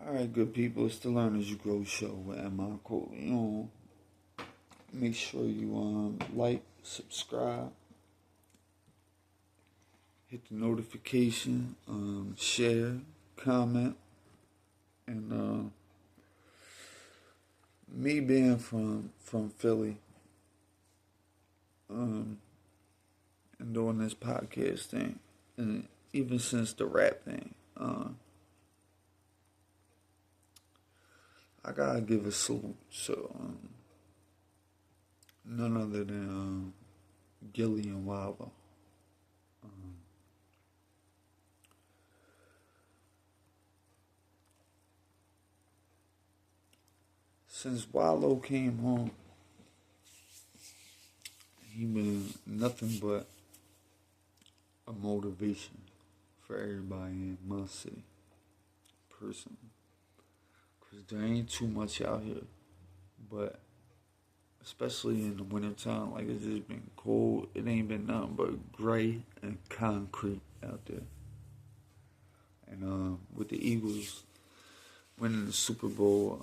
Alright, good people, it's the Learn As You Grow show with Emma Corleone. Make sure you like, subscribe, hit the notification, share, comment, and me being from Philly, and doing this podcast thing, and even since the rap thing, I gotta give a salute to none other than Gilly and Wallow. Since Wallow came home, he been nothing but a motivation for everybody in my city, personally. Because there ain't too much out here, but especially in the wintertime, like it's just been cold. It ain't been nothing but gray and concrete out there. And with the Eagles winning the Super Bowl,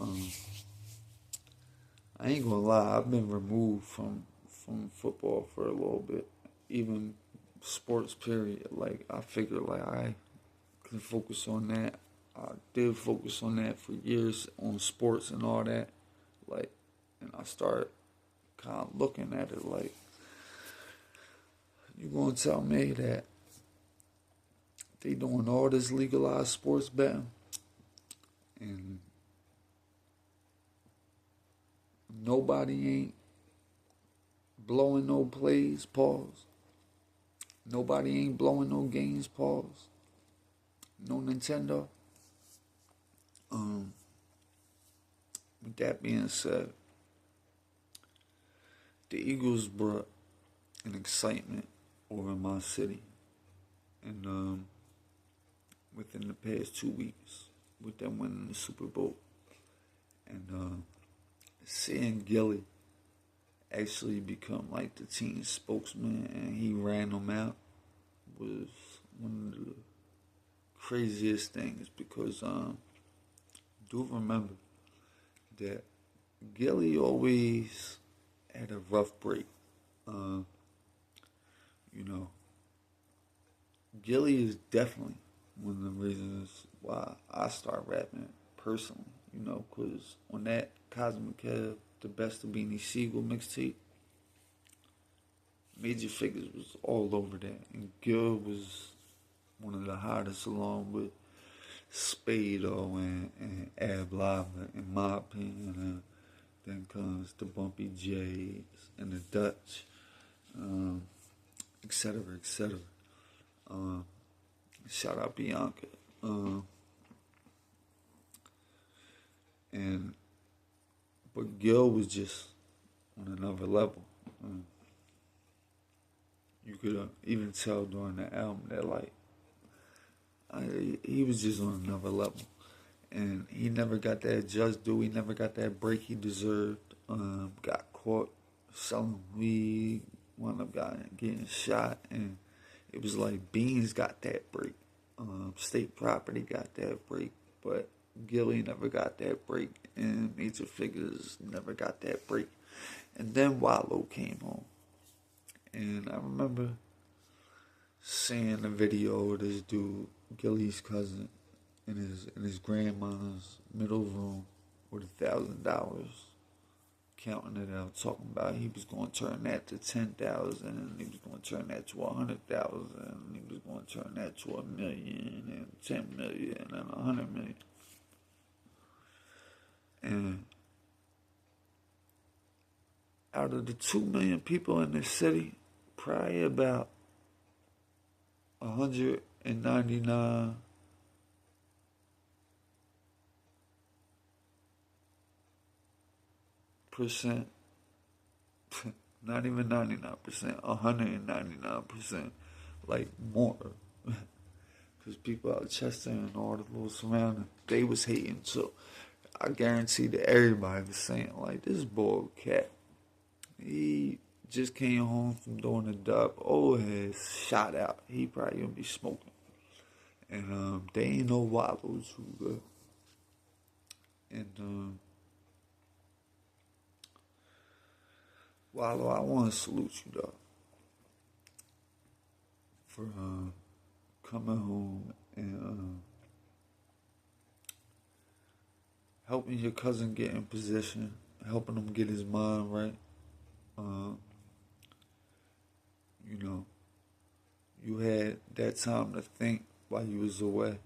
I ain't gonna lie, I've been removed from football for a little bit, even sports period. Like I figured, like I can focus on that. I did focus on that for years, on sports and all that. Like, and I started kind of looking at it like, you gonna tell me that they doing all this legalized sports betting and nobody ain't blowing no plays, pause. Nobody ain't blowing no games, pause. No Nintendo. With that being said, the Eagles brought an excitement over my city, and within the past 2 weeks, with them winning the Super Bowl, and seeing Gilly actually become like the team spokesman and he ran them out was one of the craziest things because do remember that Gilly always had a rough break. Gilly is definitely one of the reasons why I start rapping personally, because on that Cosmic Kev, the Best of Beanie Siegel mixtape, Major Figures was all over that, and Gil was one of the hottest along with Spado and Ab Lava, in my opinion. And then comes the Bumpy J's and the Dutch, etc., etc. Shout out Bianca. But Gil was just on another level. You could even tell during the album that he was just on another level, and he never got that just due. He never got that break he deserved. Got caught selling weed. Wound up getting shot, and it was like Beans got that break. State Property got that break, but Gilly never got that break, and Major Figures never got that break. And then Wallow came home, and I remember seeing a video of this dude, Gilly's cousin, in his grandma's middle room with $1,000, counting it out, talking about he was going to turn that to 10,000, and he was going to turn that to 100,000, and he was going to turn that to 1,000,000, and 10 million, and 100 million. And out of the 2 million people in this city, probably about 199 percent, not even 99%, 199%, like more, because people out Chester and all the little surrounding, they was hating. So I guarantee that everybody was saying like, this boy cat, he just came home from doing a dub. Old head shot out. He probably gonna be smoking. And they ain't no Wallows who And Wallow, I want to salute you though for coming home and helping your cousin get in position, helping him get his mind right. You know, you had that time to think while you was away,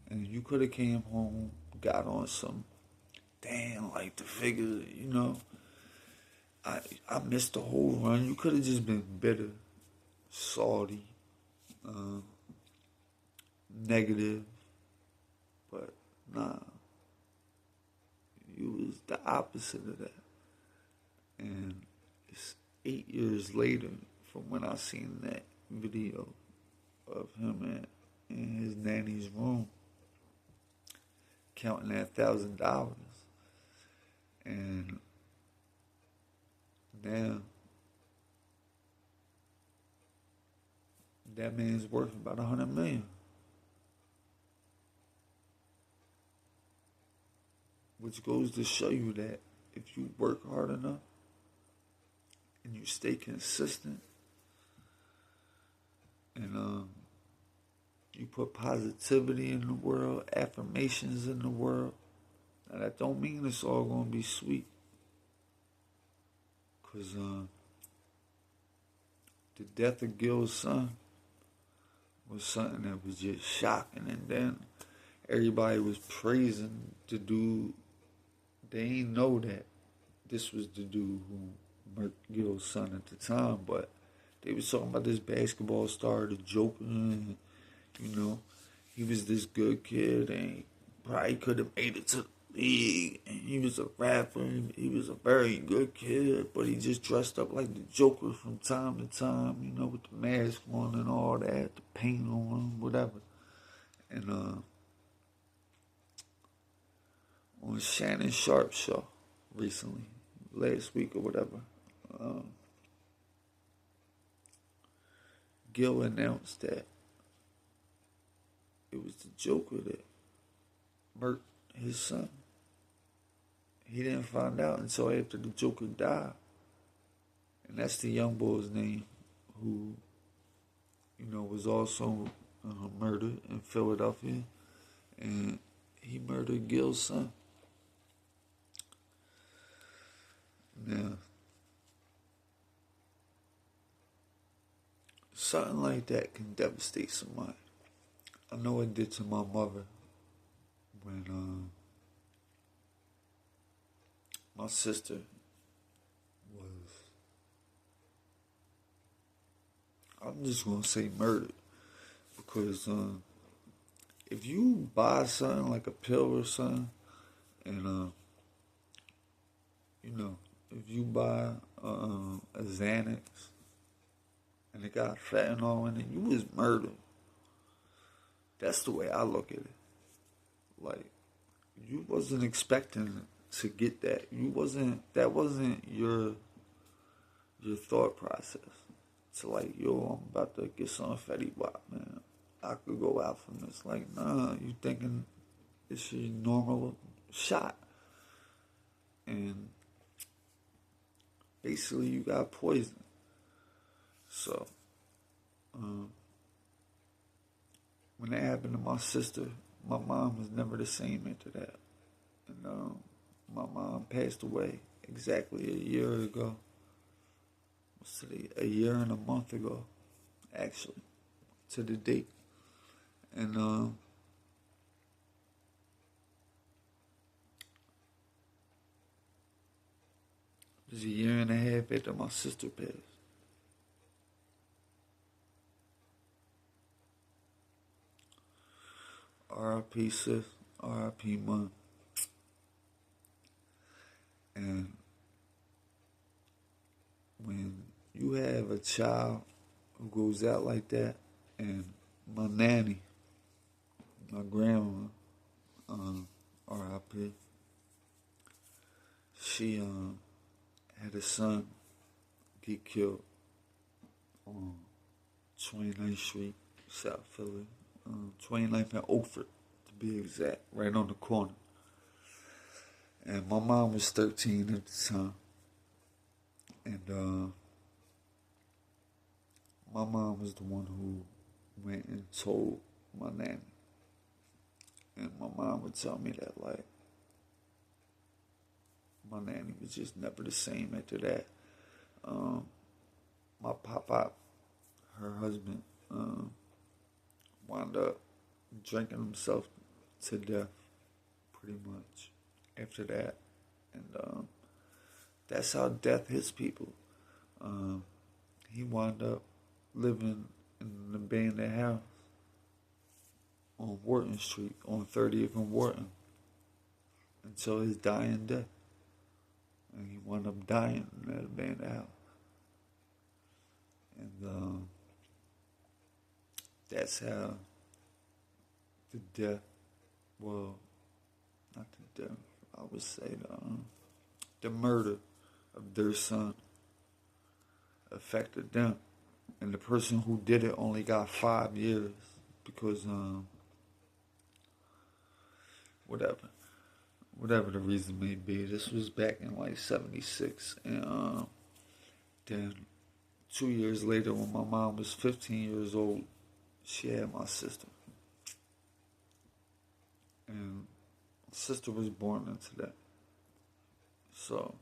and you could have came home, got on some damn like the figure. You know, I missed the whole run. You could have just been bitter, salty, negative, but nah, you was the opposite of that. And it's 8 years later from when I seen that video of him in his nanny's room counting that $1,000, and now that man's worth about $100 million. Which goes to show you that if you work hard enough and you stay consistent and you put positivity in the world, affirmations in the world, now that don't mean it's all going to be sweet. Because the death of Gil's son was something that was just shocking. And then everybody was praising the dude. They ain't know that this was the dude who murked Gil's son at the time, but they was talking about this basketball star, the Joker, and, you know, he was this good kid, and he probably could have made it to the league, and he was a rapper, and he was a very good kid, but he just dressed up like the Joker from time to time, you know, with the mask on and all that, the paint on him, whatever. And on Shannon Sharp's show recently, last week or whatever, Gil announced that it was the Joker that murked his son. He didn't find out until after the Joker died. And that's the young boy's name who, you know, was also murdered in Philadelphia. And he murdered Gil's son. Now, something like that can devastate somebody. I know it did to my mother when my sister was, I'm just going to say murdered. Because if you buy something like a pill or something, and, you know, if you buy a Xanax and it got fentanyl in it, you was murdered. That's the way I look at it. Like, you wasn't expecting to get that. That wasn't your thought process. It's like, yo, I'm about to get some Fetty Wap, man. I could go out from this. Like, nah, you thinking it's your normal shot. And basically you got poison. So, when that happened to my sister, my mom was never the same after that. And my mom passed away exactly a year ago. What's today? A year and a month ago, actually, to the date. And it was a year and a half after my sister passed. RiP sis, RiP mom. And when you have a child who goes out like that, and my nanny, my grandma, RiP, she had a son get killed on 29th Street, South Philly, 29th and Oakford, to be exact, right on the corner. And my mom was 13 at the time. And my mom was the one who went and told my nanny. And my mom would tell me that, like, my nanny was just never the same after that. My pop, her husband, wound up drinking himself to death, pretty much, after that. And that's how death hits people. He wound up living in an abandoned house on Wharton Street, on 30th and Wharton, until his dying death. And he wound up dying in that abandoned house. And that's how the death, well, not the death, I would say the murder of their son affected them. And the person who did it only got 5 years because, whatever the reason may be. This was back in like 76. And then 2 years later, when my mom was 15 years old, she had my sister. And my sister was born into that. So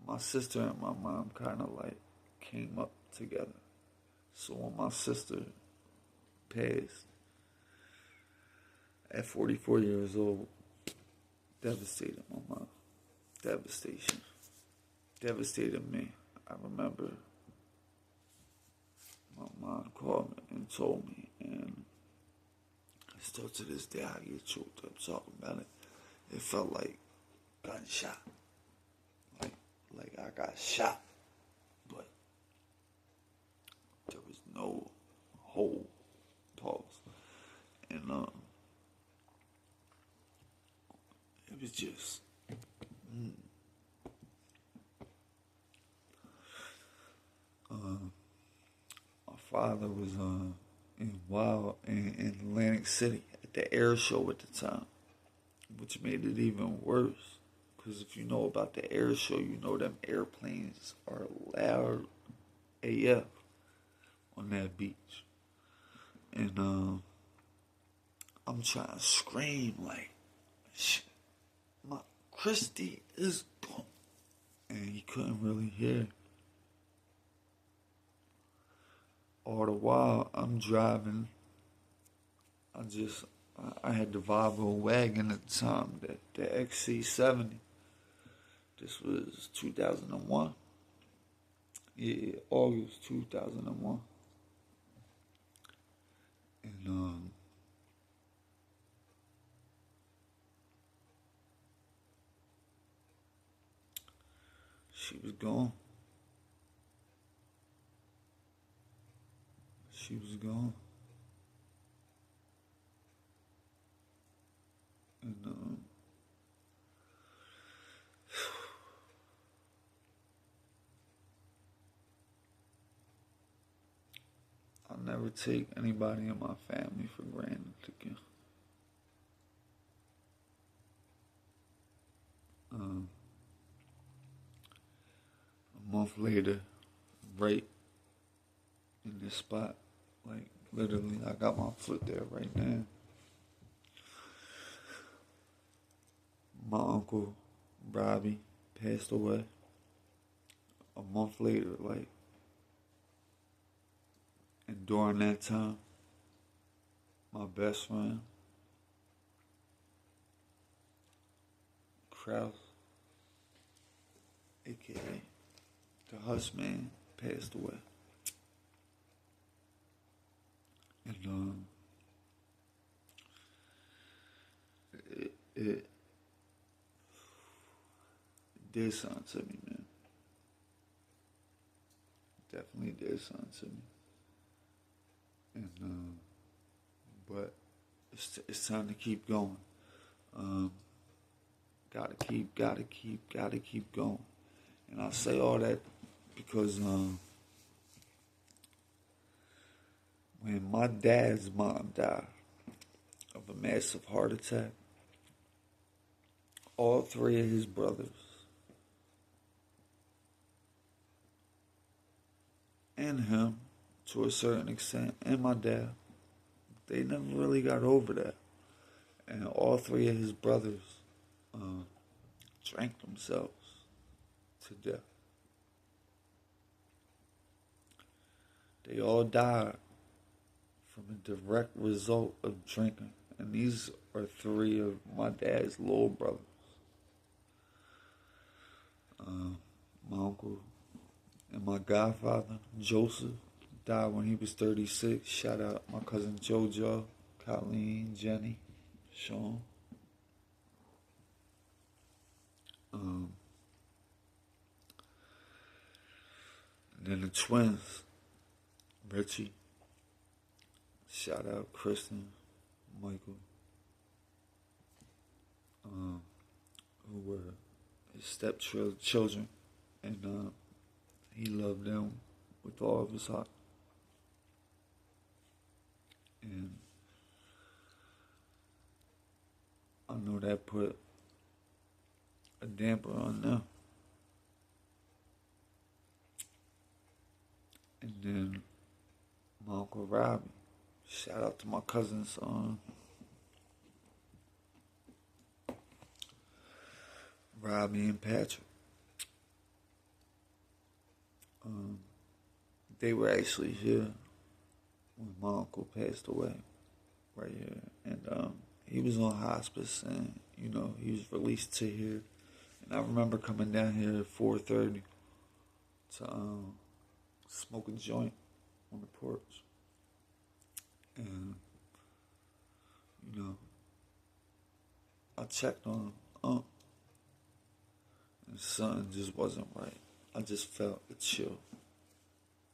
my sister and my mom kind of like came up together. So when my sister passed at 44 years old, devastated my mom. Devastation. Devastated me. I remember my mom called me and told me, and still to this day I get choked up talking about it. It felt like gunshot. Like I got shot. But there was no whole pause. And it was just my father was in Atlantic City at the air show at the time, which made it even worse. Because if you know about the air show, you know them airplanes are loud AF on that beach. And I'm trying to scream like, my Christy is gone. And he couldn't really hear. All the while, I'm driving. I had the Volvo wagon at the time, the XC70. This was 2001. Yeah, August 2001. And she was gone. She was gone. And I'll never take anybody in my family for granted again. A month later, right in this spot, like literally, I got my foot there right now. My uncle, Robbie, passed away. A month later, like, and during that time, my best friend, Kraus, aka the Hush Man, passed away. And it did something to me, man. Definitely did something to me. And but it's time to keep going. Gotta keep going. And I say all that because when my dad's mom died of a massive heart attack, all three of his brothers and him, to a certain extent, and my dad, they never really got over that. And all three of his brothers drank themselves to death. They all died from a direct result of drinking. And these are three of my dad's little brothers. My uncle and my godfather, Joseph, died when he was 36. Shout out my cousin JoJo, Colleen, Jenny, Sean. And then the twins, Richie. Shout out Kristen, Michael, who were his stepchildren, and he loved them with all of his heart. And I know that put a damper on them. And then my Uncle Robbie. Shout out to my cousin's Robbie and Patrick. They were actually here when my uncle passed away, right here. And he was on hospice, and, you know, he was released to here. And I remember coming down here at 4:30 to smoke a joint on the porch. And, you know, I checked on him, and something just wasn't right. I just felt a chill.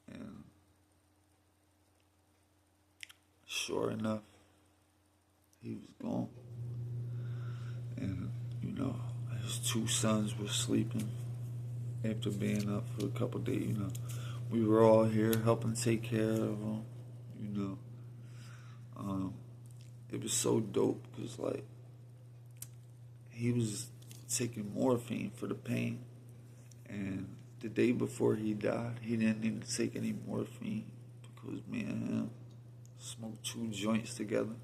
And sure enough, he was gone. And, you know, his two sons were sleeping after being up for a couple of days, you know. We were all here helping take care of him, you know. It was so dope because, like, he was taking morphine for the pain. And the day before he died, he didn't need to take any morphine because me and him smoked 2 joints together.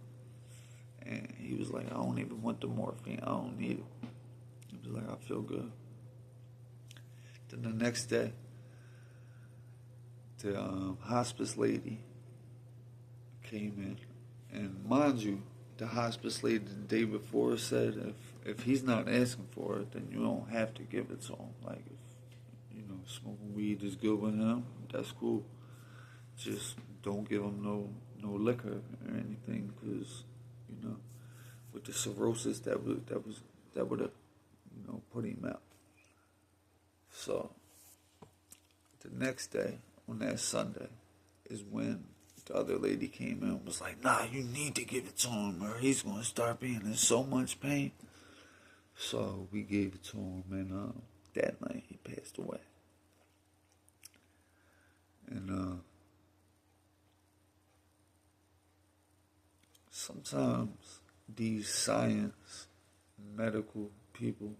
And he was like, I don't even want the morphine. I don't need it. He was like, I feel good. Then the next day, the hospice lady came in. And mind you, the hospice lady the day before said if he's not asking for it, then you don't have to give it to him. Like, if, you know, smoking weed is good with him, that's cool. Just don't give him no liquor or anything, because, you know, with the cirrhosis that would have, you know, put him out. So the next day, on that Sunday, is when the other lady came in and was like, nah, you need to give it to him or he's going to start being in so much pain. So we gave it to him, and that night he passed away. And sometimes these science, medical people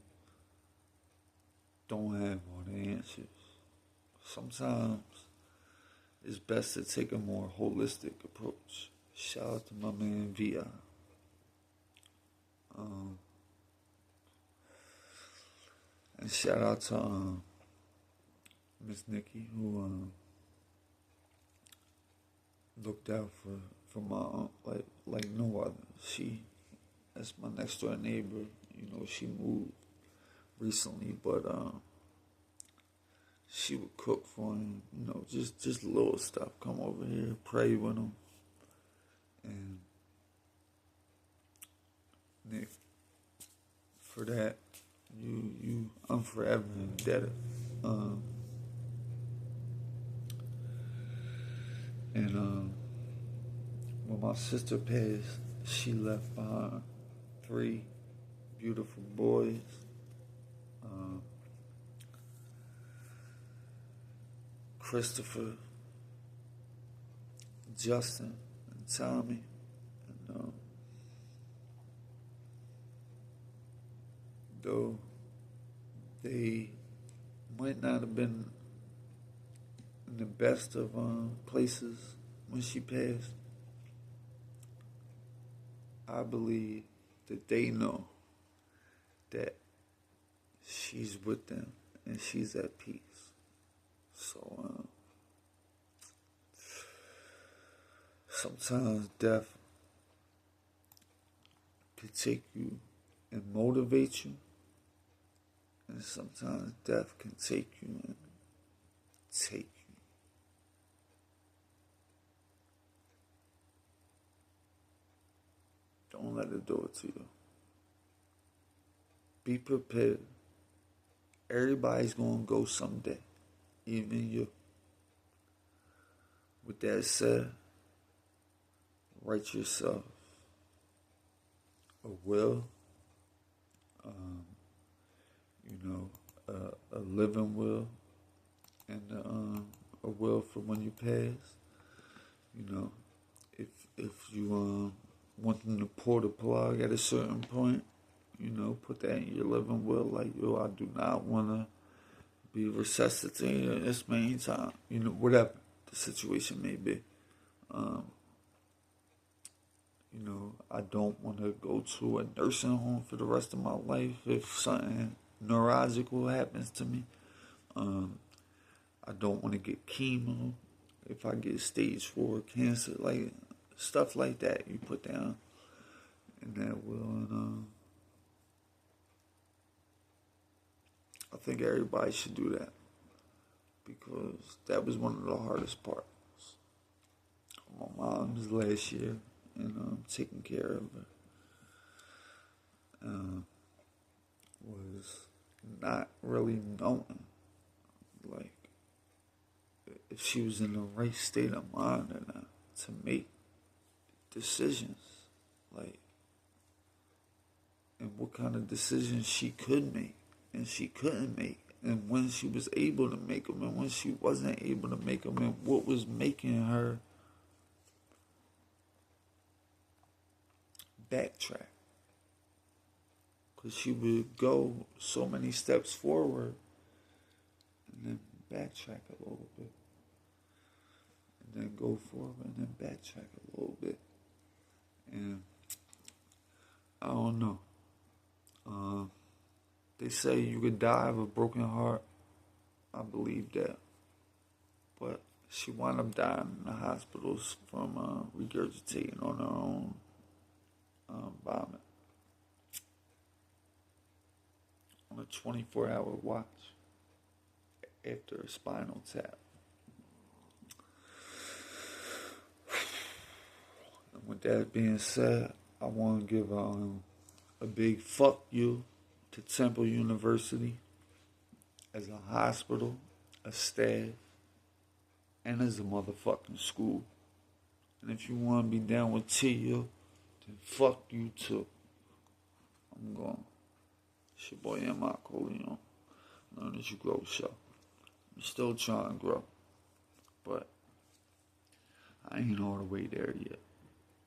don't have all the answers. Sometimes it's best to take a more holistic approach. Shout out to my man VI. And shout out to Miss Nikki, who looked out for my aunt like no other. That's my next door neighbor. You know, she moved recently, but she would cook for him. You know, just little stuff. Come over here, pray with him, and Nick, for that, I'm forever indebted. When my sister passed, she left behind 3 beautiful boys. Christopher, Justin, and Tommy. And though they might not have been in the best of places when she passed, I believe that they know that she's with them and she's at peace. So sometimes death can take you and motivate you, and sometimes death can take you and take you. Don't let it do it to you. Be prepared. Everybody's going to go someday, even you. With that said, write yourself a will, a living will, and a will for when you pass. If you want them to pull the plug at a certain point, put that in your living will, like, I do not want to be resuscitated this many times, whatever the situation may be. I don't want to go to a nursing home for the rest of my life if something neurological happens to me. I don't want to get chemo if I get stage 4 cancer, like stuff like that. You put down in that will, and I think everybody should do that, because that was one of the hardest parts. My mom's last year, and taking care of her, was not really knowing, like, if she was in the right state of mind or not to make decisions, like, and what kind of decisions she could make and she couldn't make, and when she was able to make them and when she wasn't able to make them, and what was making her backtrack. Because she would go so many steps forward and then backtrack a little bit, and then go forward and then backtrack a little bit. And I don't know. They say you could die of a broken heart. I believe that. But she wound up dying in the hospitals from regurgitating on her own vomit. On a 24-hour watch after a spinal tap. And with that being said, I want to give a big fuck you to Temple University as a hospital, a staff, and as a motherfucking school. And if you want to be down with Tia, then fuck you too. I'm gone. It's your boy M.I. Corleone. Learn as you grow, show. I'm still trying to grow, but I ain't all the way there yet.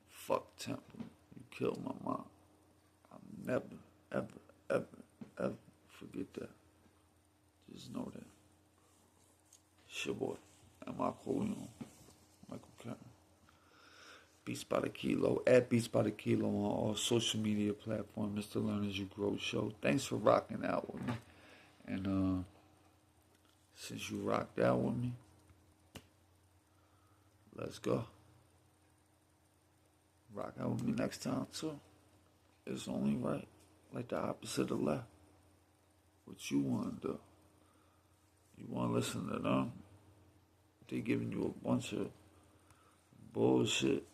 Fuck Temple. You killed my mom. I'll never, ever, ever, ever forget that. Just know that. It's your boy, M.I. Corleone. Michael Karen. Beats by the Kilo, at Beats by the Kilo on all social media platforms. Mr. Learn As You Grow Show. Thanks for rocking out with me. And since you rocked out with me, let's go. Rock out with me next time too. It's only right. Like the opposite of left. What you want to do. You want to listen to them. They giving you a bunch of bullshit.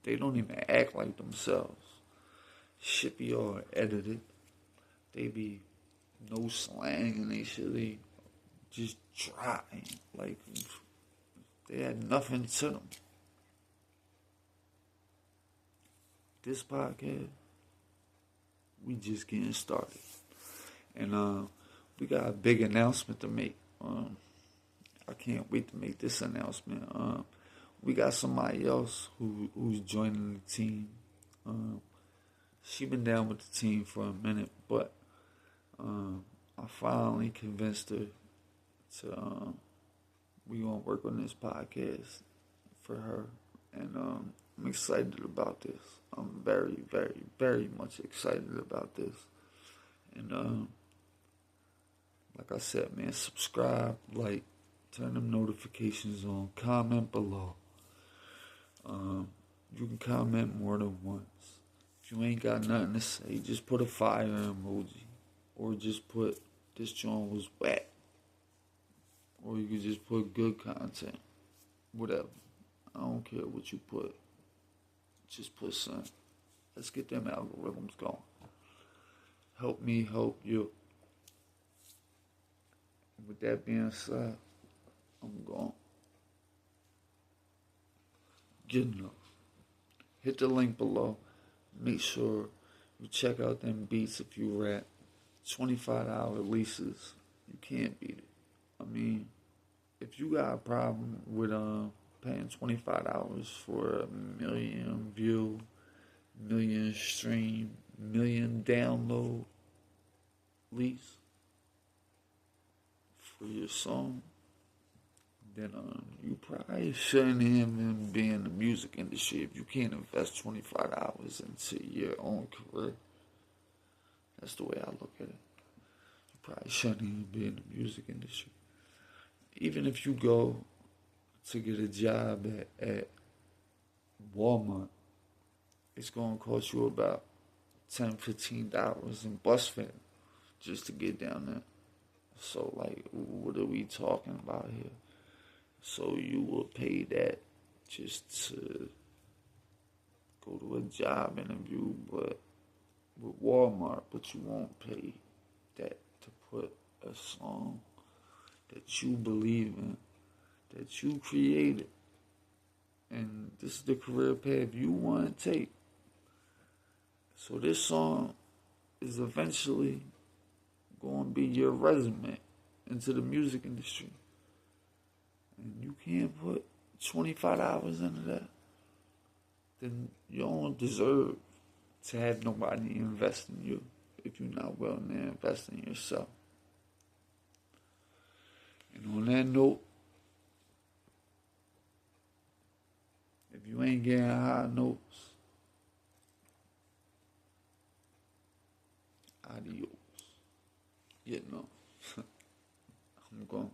They don't even act like themselves. Shit be all edited. They be no slang and they shit. They just dry. Like they had nothing to them. This podcast, we just getting started. And we got a big announcement to make. I can't wait to make this announcement. We got somebody else who's joining the team. She been down with the team for a minute, but I finally convinced her to, we gonna work on this podcast for her. And I'm excited about this. I'm very, very, very much excited about this. And like I said, man, subscribe, like, turn them notifications on, comment below. You can comment more than once. If you ain't got nothing to say, just put a fire emoji. Or just put, this joint was whack. Or you can just put good content. Whatever. I don't care what you put. Just put something. Let's get them algorithms going. Help me help you. With that being said, I'm gone. Good enough. Hit the link below. Make sure you check out them beats if you rap. $25 releases. You can't beat it. I mean, if you got a problem with paying $25 for a million view, million stream, million download lease for your song, then you probably shouldn't even be in the music industry if you can't invest $25 into your own career. That's the way I look at it. You probably shouldn't even be in the music industry. Even if you go to get a job at Walmart, it's going to cost you about $10, $15 in bus fare just to get down there. So, like, what are we talking about here? So you will pay that just to go to a job interview, but with Walmart, but you won't pay that to put a song that you believe in, that you created. And this is the career path you want to take. So this song is eventually going to be your resume into the music industry. And you can't put $25 into that, then you don't deserve to have nobody invest in you if you're not willing to invest in yourself. And on that note, if you ain't getting high notes, adios. You know, I'm gone.